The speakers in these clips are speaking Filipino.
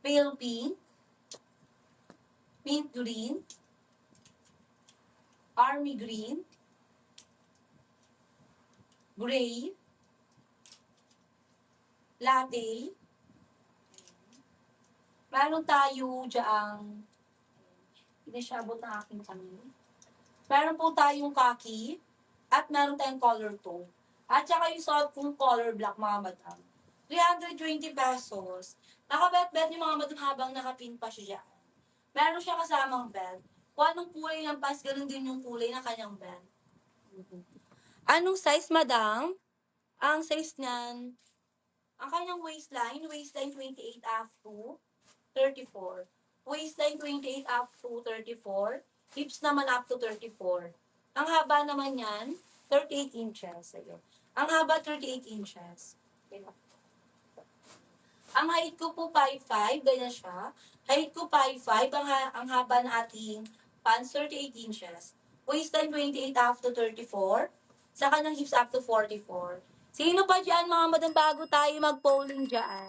pale pink, mint green, army green, gray, latte. Meron tayo dyang, hindi siya abot ng aking kamay. Meron po tayong khaki, at meron tayong color tone. At saka yung suot kong color black, mga madam. 320 pesos. Nakabet-bet yung mga madam habang nakapin pa siya dyan. Meron siya kasamang belt. Kung anong kulay ng pas, ganun din yung kulay ng kanyang belt. Anong size, madam? Ang size niyan, ang kanyang waistline 28 up to 34. Waistline 28 up to 34. Hips naman up to 34. Ang haba naman yan, 38 inches. Ayun. Ang haba, 38 inches. Okay. Ang height ko po 5'5", ganyan siya. Height ko 5'5", ang haba ng ating pants, 38 inches. Waistline 28 up to 34. Saka ng hips up to 44. Sino pa dyan, mga madam, bago tayo mag-polling dyan?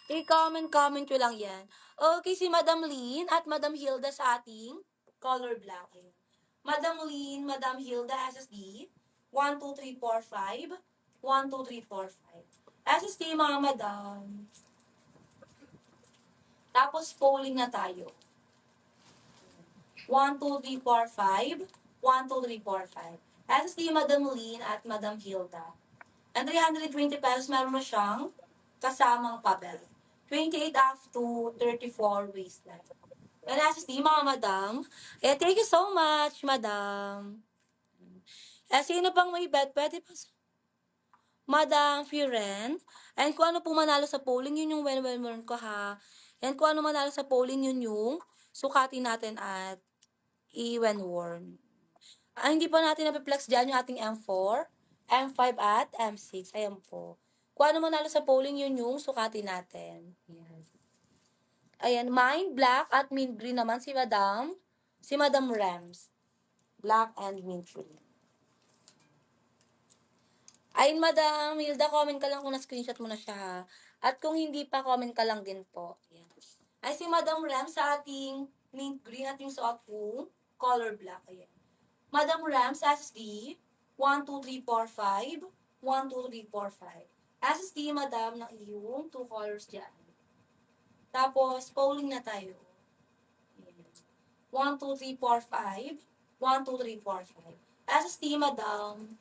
I-comment nyo lang yan. Okay, si Madam Lynn at Madam Hilda sa ating color black. Ayan. Madam Lynn, Madam Hilda, SSD, 1, 2, 3, 4, 5. 1, 2, 3, 4, 5. SSD, mga madam. Tapos, polling na tayo. 1, 2, 3, 4, 5. 1, 2, 3, 4, 5. SSD, Madam Lynn at Madam Hilda. And 320 pesos, meron na siyang kasamang papel. 28 up to 34 waistline. And SSD, mga madam. Thank you so much, madam. Sino pang may bet? Pwede pa Madam Firen. And kung ano pong manalo sa polling, yun yung well ko ha. And kung ano manalo sa polling, yun yung sukatin natin at i-when-worn. Hindi pa natin napiplex dyan yung ating M4, M5 at M6. Ayan po. Kung ano manalo sa polling, yun yung sukatin natin. Ayan. Ayan, mine, black at mint green naman si Madam Rams. Black and mint green. Ayun, Madam Hilda, comment ka lang kung na-screenshot mo na siya ha. At kung hindi pa, comment ka lang din po. Ayan. Ay, si Madam Rams sa ating mint green at yung suot ko, color black. Ayan. Madam Rams, SSD, 1, 2, 3, 4, 5. 1, 2, 3, 4, 5. SSD, Madam, ng iyong 2 colors dyan. Tapos, polling na tayo. 1, 2, 3, 4, 5. 1, 2, 3, 4, 5. SSD, Madam.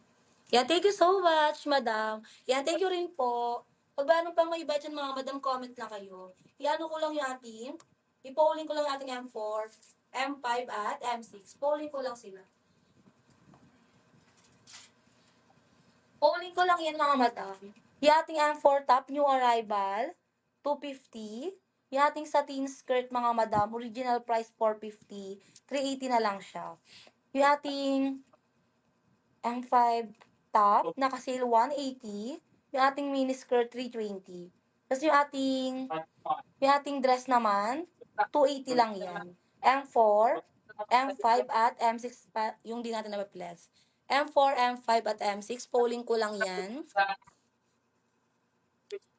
Yan, thank you so much, Madam. Yan, thank you rin po. Pag ba pang may iba dyan, mga Madam, comment lang kayo. Iano ko lang yung ating, i-polling ko lang yung ating M4, M5 at M6. Polling ko lang sila. Polling ko lang yan, mga Madam. Yung ating M4 top, new arrival, 250. Yung ating satin skirt, mga Madam, original price 450. 380 na lang siya. Yung ating M5 top, naka-sale 180. Yung ating mini skirt, 320. Tapos yung ating dress naman, 280 lang yan. M4, M5 at M6 pa, yung di natin na-flex. M4, M5 at M6, polling ko lang yan.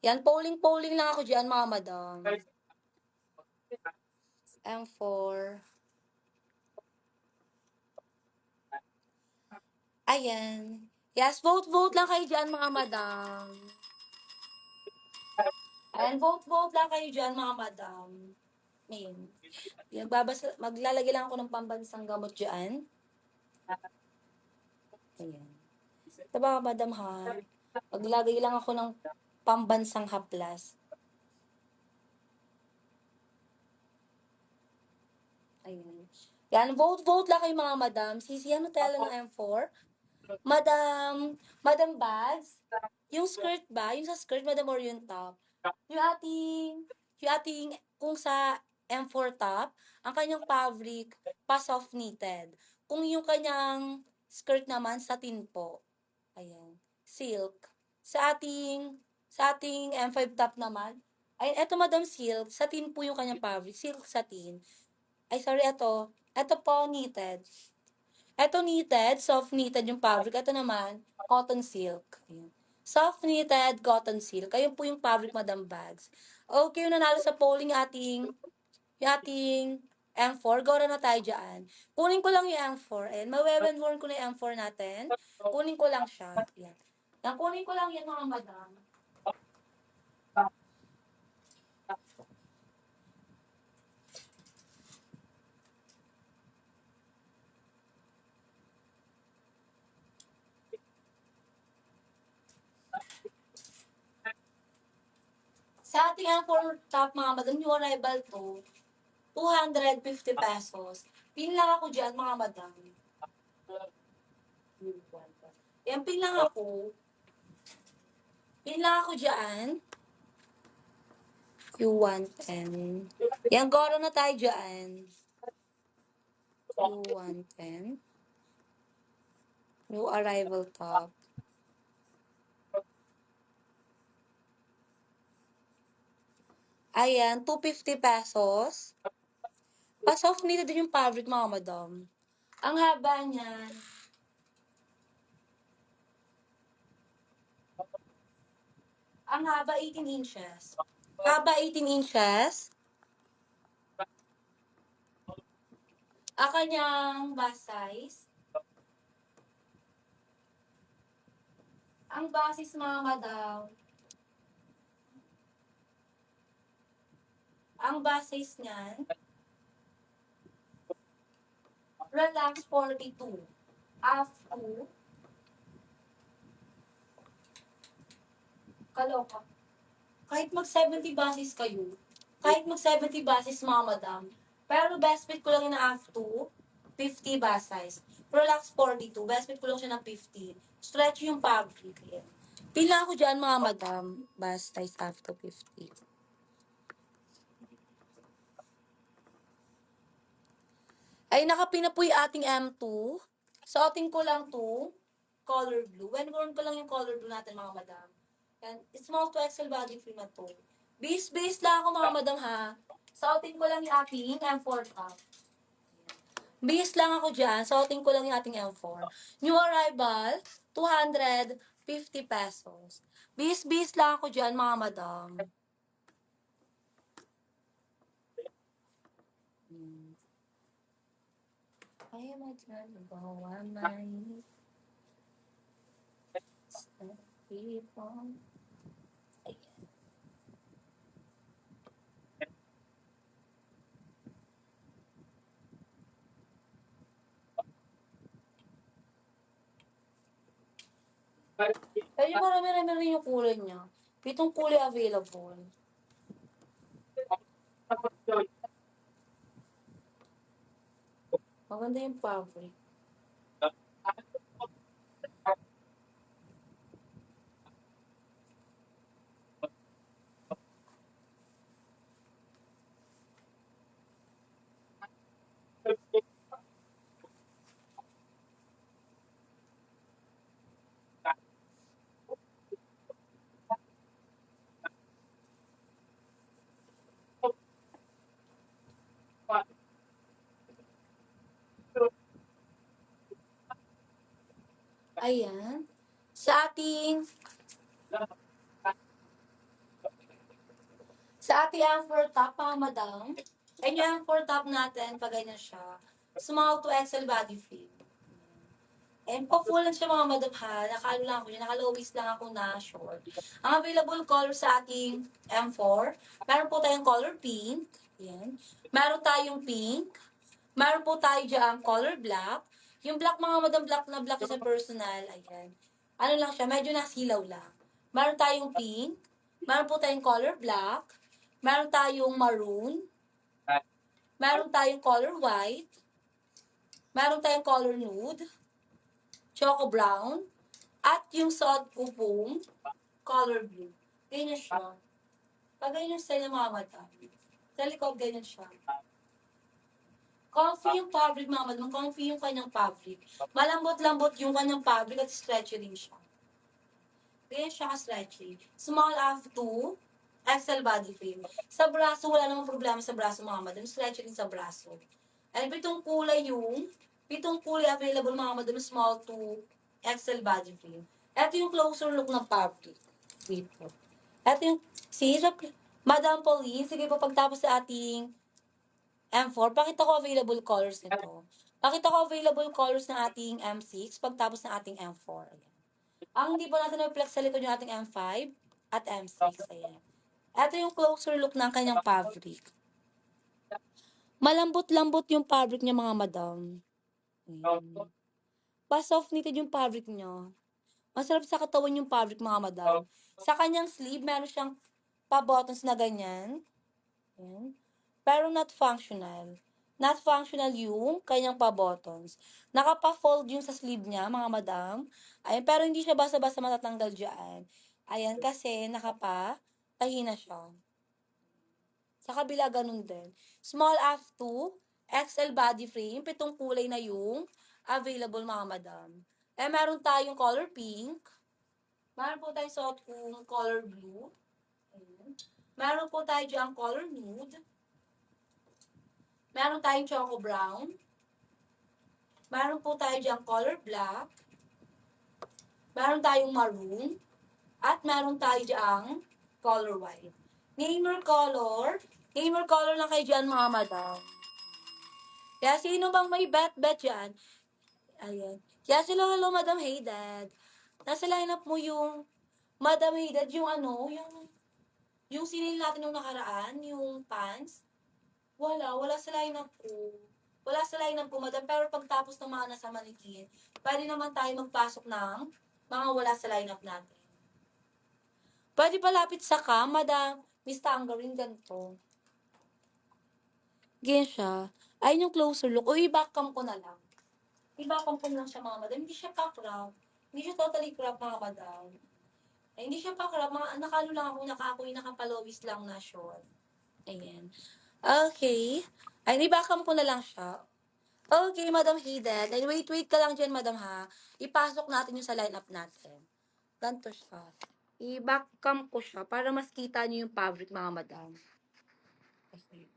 Yan, polling lang ako dyan, mga madam. M4. Ayan. Yes, vote lang kayo dyan, mga madam. Ayan, vote lang kayo dyan, mga madam. Ayan. Maglalagay lang ako ng pambansang gamot dyan. Ayan. Diba, madam ha? Maglagay lang ako ng pambansang haplas. Ayan. Yan, vote lang kayo, mga madam. Sisi, ano tela ng M4? Madam Bags, yung skirt ba? Yung sa skirt, madam, or yung top? Yung ating, kung sa M4 top, ang kanyang fabric, pa-soft knitted. Kung yung kanyang skirt naman, satin po. Ayan. Silk. Sa ating M5 top naman, ay, eto madam silk, satin po yung kanyang fabric. Silk satin. Ay, sorry, Eto po, knitted. Eto knitted, soft knitted yung fabric. Eto naman, cotton silk. Ayan. Soft knitted cotton silk. Ayun po yung fabric, Madam Bags. Okay, yung nanalo sa polling yung ating M4. Gora na tayo dyan. Kunin ko lang yung M4. Ayan, mawewenworn ko na yung M4 natin. Kunin ko lang siya. Yan. Yan, kunin ko lang yan mga madam. Sa ating M4 top mga madam, yung arrival to, 250 pesos. Pin lang ako dyan mga madam. Yan, pin lang ako. Pin lang ako dyan. U110. Yan, goro na tayo dyan. U110. New arrival top. Ayan, 250 pesos. Pa-soft knitted din yung fabric, mga madam. Ang haba niyan, ang haba 18 inches. Haba 18 inches. Ang kanyang bust size. Ang basis, mga madam. Ang basis niyan, Relax 42. F2. Kaloka. Kahit mag-70 basis kayo, kahit mag-70 basis, mga madam, pero best fit ko lang yung na F2, 50 bust size. Relax 42, best fit ko lang siya ng 50. Stretch yung fabric. Yan. Pila ako dyan, mga madam, bust size F2 50. Ay, nakapina po yung ating M2. Suotin ko lang to, color blue. When worn ko lang yung color blue natin, mga madam. Yan, small to XL body frame na to. Base lang ako, mga madam, ha. Suotin ko lang yung ating M4 top. Base lang ako dyan. Suotin ko lang yung ating M4. New arrival, 250 pesos. Base lang ako dyan, mga madam. Ay, madyan, bawa may people. Kaya marami-rami rin yung kulay niya. 7 kulay available. Maganda yung fabric. Ayan. Sa ating amper top, mga madam, ayun yung amper top natin, pag ganyan siya. Small to XL body frame. And pa-full lang siya, mga madam, ha. Nakaano lang ako, naka-low-waist lang ako na short. Ang available color sa ating M4, meron po tayong color pink. Yan. Meron tayong pink. Meron po tayo dyan color black. Yung black, mga madam, black na black is a personal. Ayan. Ano lang siya, medyo nasilaw lang. Meron tayong pink. Meron po tayong color black. Meron tayong maroon. Meron tayong color white. Meron tayong color nude. Choco brown. At yung suot ko pong color blue. Ganyan siya. Pag ganyan yung style ng mga mata. Sa likod, ganyan siya. Comfy yung fabric, mga madam. Comfy yung kanyang fabric. Malambot-lambot yung kanyang fabric at stretchy din siya. Ganyan siya ka-stretchy. Small F2, XL body frame. Sa braso, wala namang problema sa braso, mga madam. Stretchy din sa braso. And pitong kulay available, mga madam, small to XL body frame. Ito yung closer look ng fabric. Wait po. Ito yung, see, Madam Pauline, sige po pagtapos sa ating M4, pakita ko available colors nito. Pakita ko available colors ng ating M6 pagtapos ng ating M4. Ayan. Ang hindi po natin na-reflect sa likod yung ating M5 at M6. Ayan. Ito yung closer look ng kanyang fabric. Malambot-lambot yung fabric niya mga madam. Ayan. Pa-soft knitted yung fabric niya. Masarap sa katawan yung fabric mga madam. Sa kanyang sleeve, meron siyang pa-buttons na ganyan. Ayan. Pero not functional. Not functional yung kanyang pa-buttons. Nakapa-fold yung sa sleeve niya, mga madam. Ayan, pero hindi siya basa-basa matatanggal dyan. Ayan, kasi nakapa-tahi na siya. Sa kabila, ganun din. Small F2, XL body frame, 7 kulay na yung available, mga madam. Meron tayong color pink. Meron po tayong suot kong color blue. Ayan. Meron po tayo dyan color nude. Meron tayong choco brown. Meron po tayo dyan color black. Meron tayong maroon. At meron tayo dyan color white. Namer color. Namer color lang kayo dyan, mga madam. Kaya sino bang may bet dyan? Ayan. Kaya hello, Madam Haydad. Nasa lineup mo yung Madam Haydad, yung yung sinil natin nung nakaraan, yung pants. Wala sa lineup ko. Wala sa lineup ko, madam. Pero pagtapos ng mga nasa manikin, pwede naman tayo magpasok ng mga wala sa lineup natin. Pwede palapit sa ka, madam. Miss Tangerine, ganito. Ganyan siya. Ayun yung closer look. O, i-backcam ko na lang. I-backcam ko lang siya, mga madam. Hindi siya pa-crop. Hindi siya totally crop, mga madam. Hindi siya pa-crop. Nakalo lang ako, nakapalowis lang na short. Ayan. Okay. Ay, i-backcam ko na lang siya. Okay, Madam Hiden. And wait ka lang dyan, Madam, ha. Ipasok natin yung sa lineup natin. Ganito siya. I-backcam ko siya para mas kita niyo yung fabric, mga madam. Okay.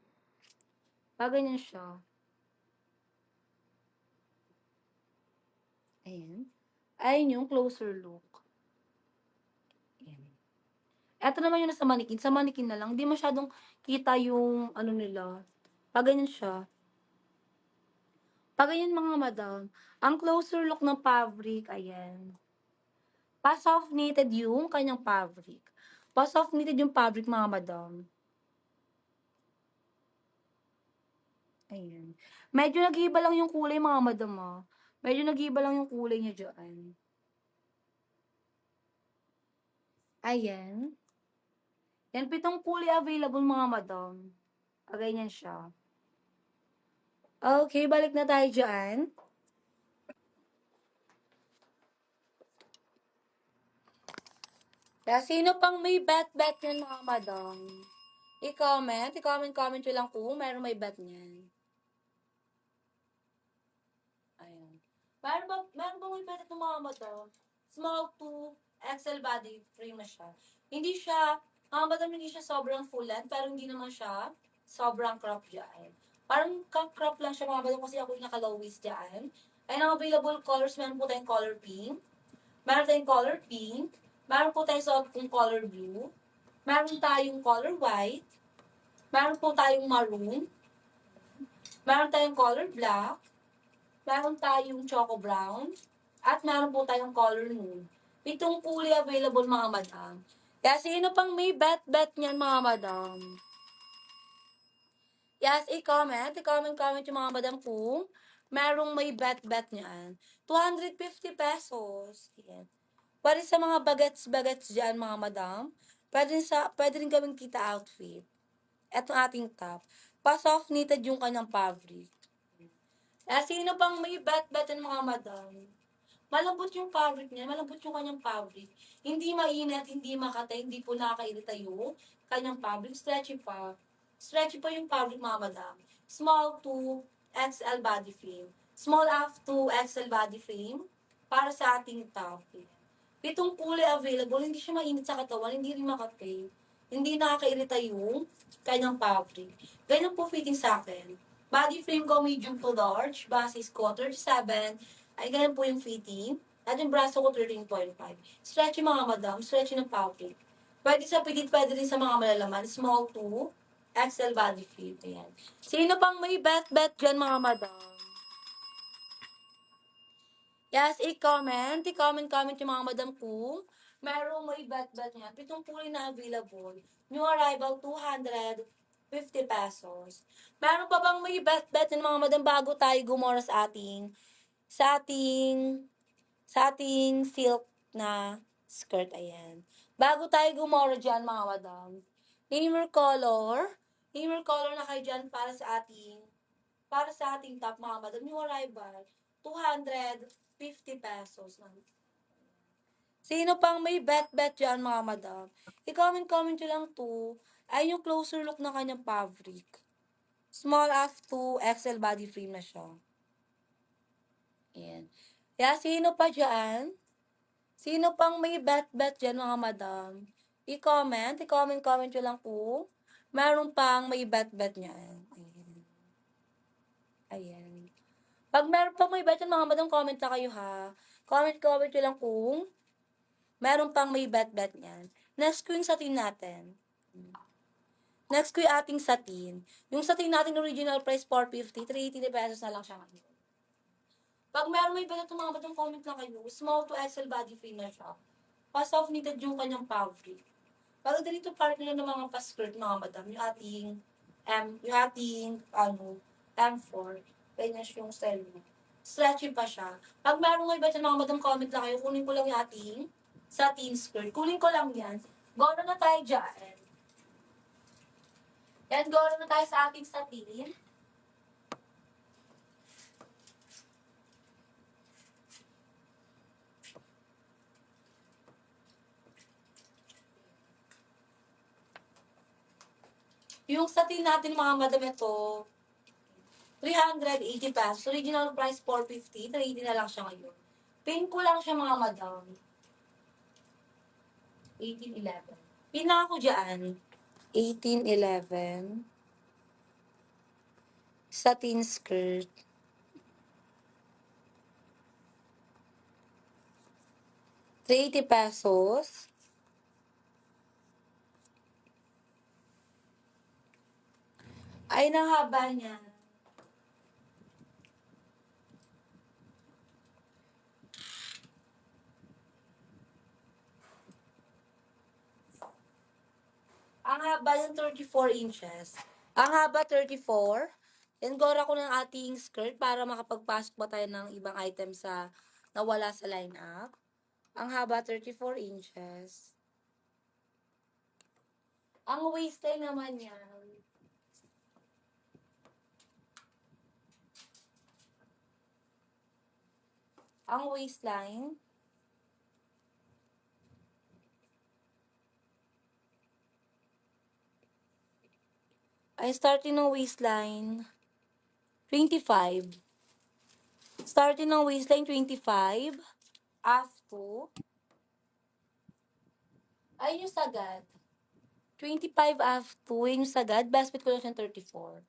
Ganyan siya. Ayan. Ayun yung closer look. Ayan. Ito naman yung nasa manikin. Sa manikin na lang. Hindi masyadong kita yung nila. Ganyan siya. Ganyan, mga madam. Ang closer look ng fabric, ayan. Pa-soft knitted yung kanyang fabric. Pa-soft knitted yung fabric, mga madam. Ayan. Medyo nag-iiba lang yung kulay, mga madam, ah. Medyo nag-iiba lang yung kulay niya dyan. Ayan. Yan, 7 kulay available, mga madam. Ganyan siya. Okay, balik na tayo dyan. Kaya sino pang may bet yan, mga madam? I-comment nyo lang kung meron may bet niyan. Ayan. Meron ba may bet itong mga madam? Small to XL body frame na siya. Hindi siya, mga madam, hindi siya sobrang full length, pero hindi naman siya sobrang crop dyan. Parang crop lang siya, mga madam, kasi ako yung naka-low waist dyan. Ayun ang available colors, meron po tayong color pink, meron tayong color pink, meron po tayong suot kong color blue, meron tayong color white, meron po tayong maroon, meron tayong color black, meron tayong choco brown, at meron po tayong color nude. 7 kulay available, mga madam. Kaya sino pang may bet niyan, mga madam? Yes, i-comment yung mga madam kung merong may bet niyan. 250 pesos. Yan. Pwede sa mga bagets dyan, mga madam. Pwede rin gawing kita outfit. Etong ating top. Pa-soft knitted yung kanyang fabric. Sino pang may bet yan, mga madam? Malambot yung fabric niya, malambot yung kanyang fabric. Hindi mainit, hindi makatay, hindi po nakakairita yung kanyang fabric. Stretchy pa. Stretchy pa yung fabric, mga madam. Small to XL body frame. Small F to XL body frame para sa ating top. 7 kulay available, hindi siya mainit sa katawan, hindi rin makatay. Hindi nakakairita yung kanyang fabric. Ganyan po fitting sa akin. Body frame ko medium to large, basis ko 37, ay ganyan po yung fitting. At yung braso ko 13.5. Stretchy, mga madam, stretchy ng fabric. Pwede sa pilit, pwede rin sa mga malalaman. Small to XL body fit. Ayan. Sino pang may bet-bet dyan, mga madam? Yes, i-comment yung mga madam kung merong may bet-bet niya. Pitong kulay na available. New arrival, 250 pesos. Meron pa bang may bet-bet yung mga madam bago tayo gumora sa ating, sa ating silk na skirt? Ayan. Bago tayo gumora dyan, mga madam. Name your color. Name your color na kayo dyan para sa ating top, mga madam. New arrival, 250 pesos. Sino pang may bet-bet dyan, mga madam? I-comment nyo lang to. Ay yung closer look ng kanyang fabric. Small F2, XL body frame na siya. Ayan. Kaya sino pa dyan? Sino pang may bet-bet dyan, mga madam? I-comment nyo lang kung meron pang may bet-bet niyan. Ayan. Ayan. Pag meron pang may bet yan, mga madam, comment na kayo ha. Comment nyo lang kung meron pang may bet-bet niyan. Next ko yung satin natin. Next ko yung ating satin. Yung satin natin original price 450, 380 pesos na lang siya ngayon. Pag meron may bet, mga madam, comment na kayo. Small to XL body frame na siya. Pa-soft knitted yung kanyang fabric. Para ganito partner ng mga pa-skirt, mga madam, M4, ganyan siya yung style mo. Stretchy pa siya. Pag meron may bet, mga madam, comment lang kayo. Kunin ko lang yung ating satin skirt. Kunin ko lang yan. Gona na tayo dyan. Yan, gona na tayo sa ating satin. Yung satin natin, mga madam, ito, 380 pesos. Original price 450. 380 na lang siya ngayon. Pin ko lang siya, mga madam. 1811. Pin lang ako dyan. 1811. Satin skirt. ₱380. Ay, nang haba niya. Ang haba yung 34 inches. Ang haba 34. Yan, gora ko ng ating skirt para makapagpasok ba tayo ng ibang item sa nawala sa lineup. Ang haba 34 inches. Ang waistline naman yan. Ang waistline. Ay, starting ng waistline, 25. Starting ng waistline, 25. After, ay yung sagad. 25 after, yun yung sagad. Basket ko lang siya 34.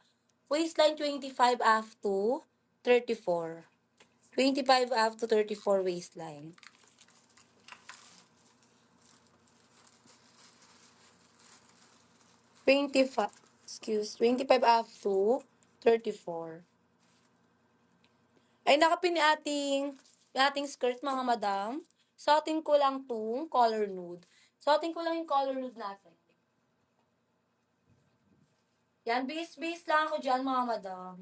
Waistline, 25 after, 34. 25 after 34 waistline. Excuse, 25 after 34. Ay, nakapin ni ating skirt, mga madam. Suotin ko lang tong color nude. Suotin ko lang yung color nude natin. Yan, base lang ako dyan, mga madam.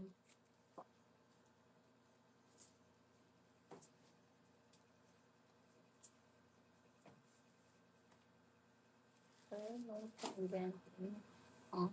Oh.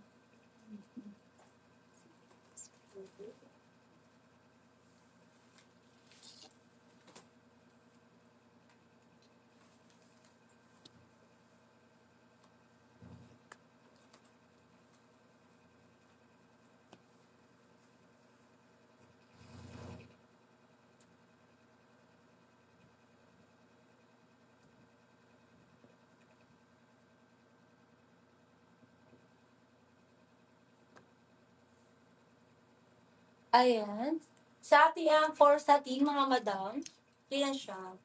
Ayan. Sa ating M4 satin, mga madam, yan siya.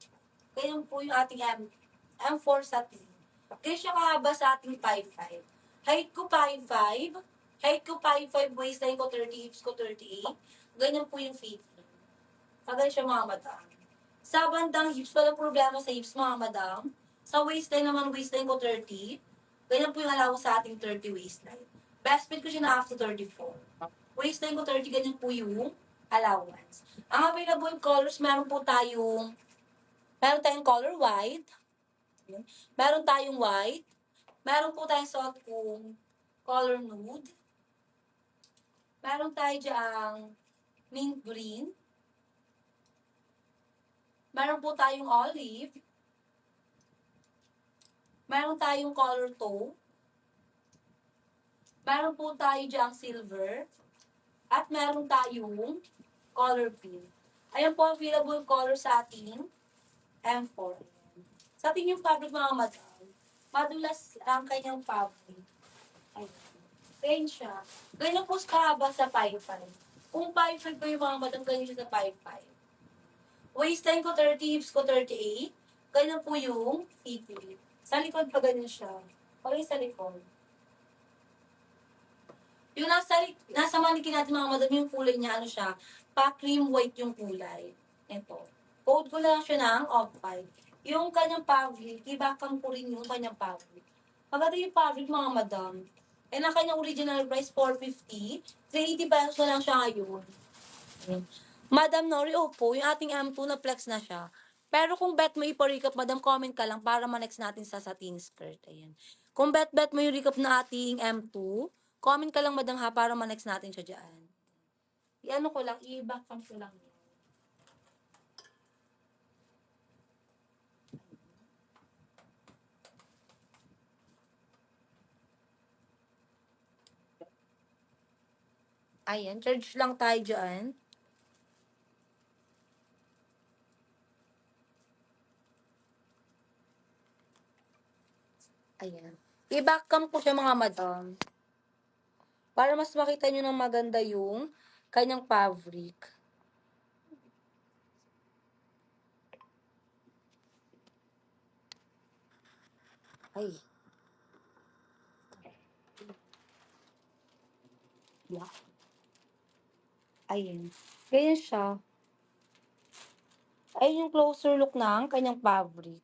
Ganyan po yung ating M4 satin. Ganyan siya kahaba sa ating 5'5". Height ko 5'5". Height ko 5'5", waistline ko 30, hips ko 38. Ganyan po yung feet. Ganyan siya mga madam. Sa bandang hips, walang problema sa hips mga madam. Sa waistline naman, waistline ko 30. Ganyan po yung alaw sa ating 30 waistline. Best fit ko siya na after 34. Waistline ko 30, ganyan po yung allowance. Ang available colors, meron tayong color white, meron tayong white, meron po tayong suot kong color nude, meron tayo dyang mint green, meron po tayong olive, meron tayong color taupe, meron po tayo dyang silver, at meron tayong color pink. Ayan po ang available color sa ating M4. Sa ating yung fabric mga madam, madulas ang kanyang fabric. Ayan. Plain siya. Ganyan po kahaba sa 5'5". Kung 5'5 po yung mga madam, ganyan siya sa 5'5". Waistline ko 30, hips ko 38. Ganyan po yung feet. Sa likod pa ganyan siya. Pag sa likod. Yung nasa manikin natin mga madam, yung kulay niya, ano siya, pa-cream white yung kulay. Ito. Code ko lang siya ng off-white. Yung kanyang fabric, ibakang ko rin yung kanyang fabric. Maganda yung fabric mga madam. And ang kanyang original price, 450. 380 pesos na lang siya ngayon. Madam Nori, opo, yung ating M2 na flex na siya. Pero kung bet mo ipa-recap, madam, comment ka lang para ma-next natin sa satin skirt. Ayan. Kung bet mo yung recap na ating M2, comment ka lang, madam, ha, para ma-next natin siya dyan. I-ano ko lang, i-backcam ko lang. Ayan, charge lang tayo dyan. Ayan. I-backcam ko siya mga madam. Para mas makita nyo ng maganda yung kanyang fabric. Ay. Yeah. Ayan. Ganyan siya. Ayun yung closer look ng kanyang fabric.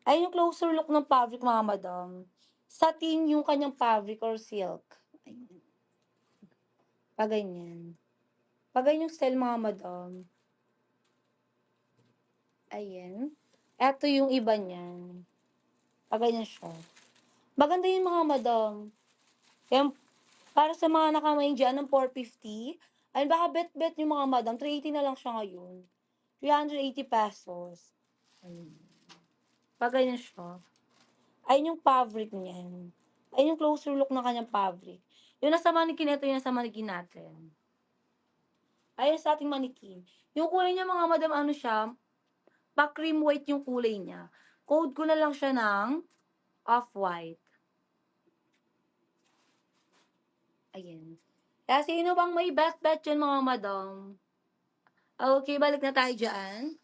Ayun yung closer look ng fabric, mga madam. Satin yung kanyang fabric or silk. Ayan. Paganyan. Paganyan yung style, mga madam. Ayan. Eto yung iba niyan. Paganyan siya. Maganda yung mga madam. Kaya, para sa mga nakamain dyan ng 450, ayun, baka bet yung mga madam, 380 na lang siya ngayon. 380 pesos. Ayun. Paganyan siya. Ayun yung fabric niyan. Ayun yung closer look ng kanyang fabric. Yung nasa manikin, ito yung nasa manikin natin. Ayun sa ating manikin. Yung kulay niya mga madam, ano siya, pa-cream white yung kulay niya. Code ko na lang siya ng off-white. Ayan. Kaya sino bang may bet yun mga madam? Okay, balik na tayo dyan.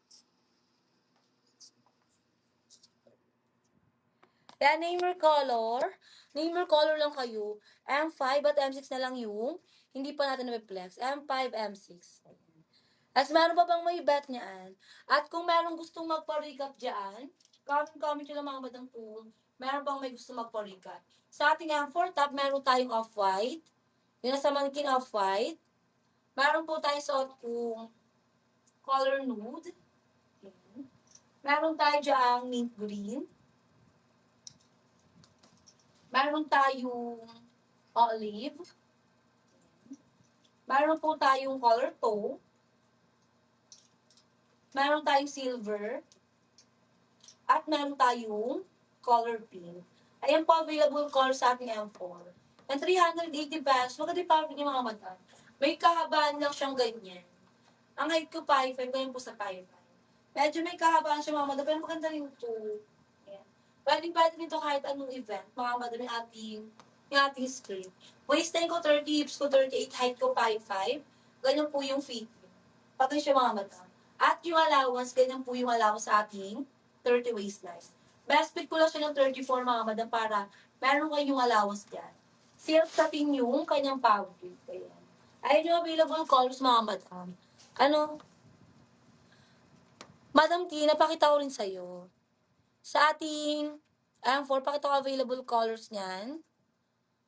Kaya name your color. Name your color lang kayo. M5 at M6 na lang yung hindi pa natin na-flex. M5, M6. As meron pa bang may bet niyan? At kung meron gustong magpa-recap dyan, comment nyo lang mga madam kung meron bang may gusto magpa-recap. Sa ating M4 top, meron tayong off-white. Yung nasa mannequin off-white. Meron po tayong suot kung color nude. Meron tayo dyan mint green. Meron tayong olive. Meron po tayong color taupe. Meron tayong silver. At meron tayong color pink. Ayan po available color sa ating M4. And 380 pesos. Maganda yung fabric niya mga mata. May kahabaan lang siyang ganyan. Ang height ko 5'5", ganyan po sa 5'5". Medyo may kahabaan siya mga mata, pero maganda rin ito. Ayan. Pwede nito kahit anong event. Mga mata, yung ating skirt. Waistline ko 30, hips ko 38, height ko 5'5". Ganyan po yung feet. Pati siya mga mata. At yung allowance, ganyan po yung allowance sa ating 30 waistline. Best fit ko lang siya ng 34 mga madam para meron kayong allowance dyan. Silk satin yung kanyang fabric. Ayan. Ayun yung available colors mga madam. Ano? Madam T, napakita ko rin sa'yo. Sa ating M4, pakita ko available colors niyan.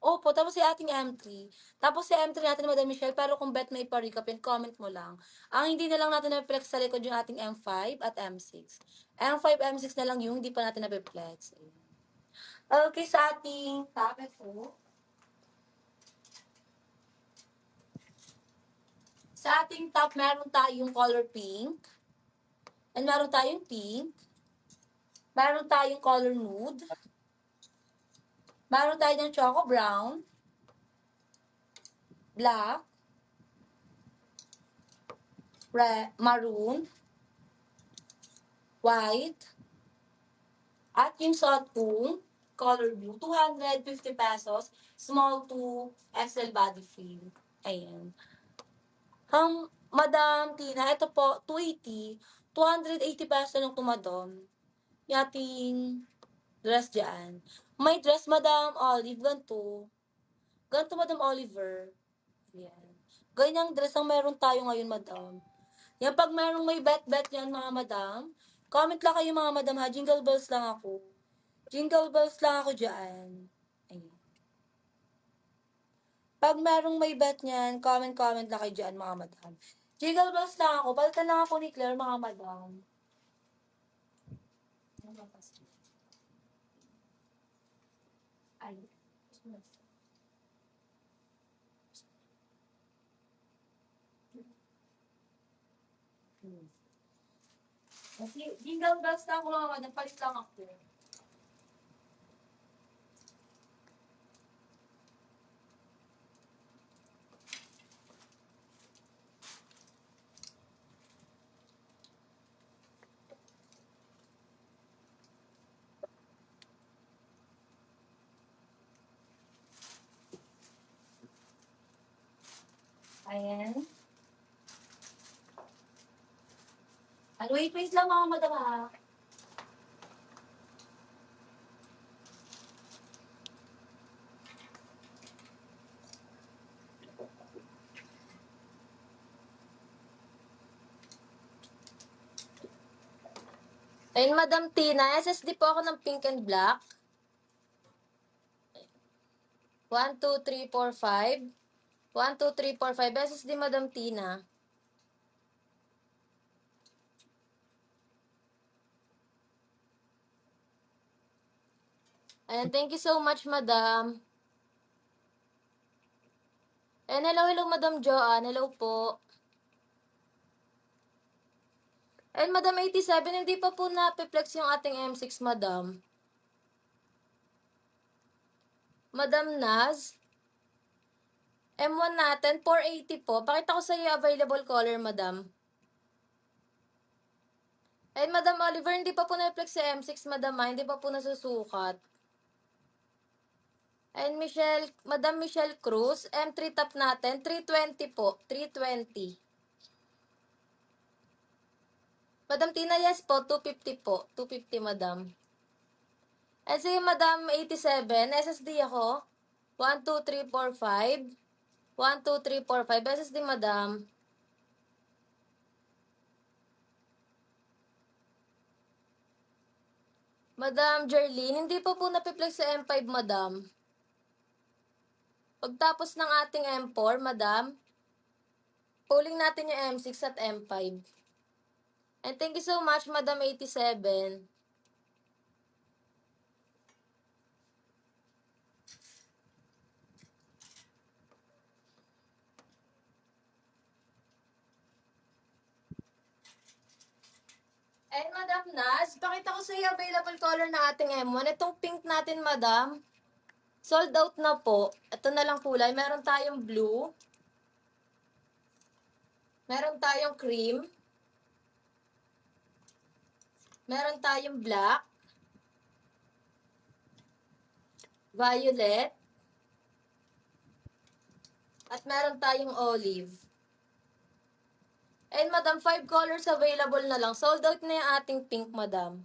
Opo, tapos si ating M3. Tapos si M3 natin, Madam Michelle, pero kung bet may pa-recap yun, comment mo lang. Ang hindi na lang natin na-flex sa likod yung ating M5 at M6. M5, M6 na lang yung hindi pa natin na-flex. Okay, sa ating tablet po. Sa ating top, meron tayong color pink. And meron tayong pink. Meron tayong color nude. Meron tayong choco brown. Black. Red, maroon. White. At yung suot kong color blue, 250 pesos, small to XL body frame. Ayan. Madam Tina, ito po, 280. 280 pesos lang ito, madam. Yung ating dress dyan. May dress, Madam Olive, ganito. Ganito, Madam Oliver. Ayan. Ganyang dress ang meron tayo ngayon, madam. Yan, pag merong may bet-bet yan, mga madam, comment lang kayo, mga madam, ha? Jingle bells lang ako. Jingle bells lang ako dyan. Ayan. Pag merong may bet niyan, comment lang kayo dyan, mga madam. Jingle bells lang ako. Palitan lang ako ni Claire, mga madam. Ay. Kasi jingle bells lang ako, mga madam. Palit lang ako. Ayan. At wait lang, mga madam, ha? Ayun, Madam Tina, SSD po ako ng pink and black. 1, 2, 3, 4, 5. 1, 2, 3, 4, 5. SSD, Madam Tina. And thank you so much, Madam. And hello, Madam Joanne. Hello po. And Madam 87, hindi pa po na-flex yung ating M6, Madam. Madam Naz. M1 natin, 480 po. Pakita ko sa iyo available color, Madam. And Madam Oliver, hindi pa po na-flex sa M6, Madam. Hindi pa po nasusukat. And Madam Michelle Cruz, M3 top natin, 320 po. 320. Madam Tina, yes po, 250 po. 250, Madam. And sige, Madam 87, SSD ako. 1, 2, 3, 4, 5. 1, 2, 3, 4, 5. SSD, Madam. Madam Jerlyn, hindi pa po napiplex sa M5, Madam. Pagtapos ng ating M4, Madam, pulling natin yung M6 at M5. And thank you so much, Madam 87. And Madam Naz, pakita ko sa iyo available color na ating M1. Itong pink natin, Madam, sold out na po. Ito na lang kulay. Meron tayong blue. Meron tayong cream. Meron tayong black. Violet. At meron tayong olive. And Madam, 5 colors available na lang. Sold out na yung ating pink, Madam.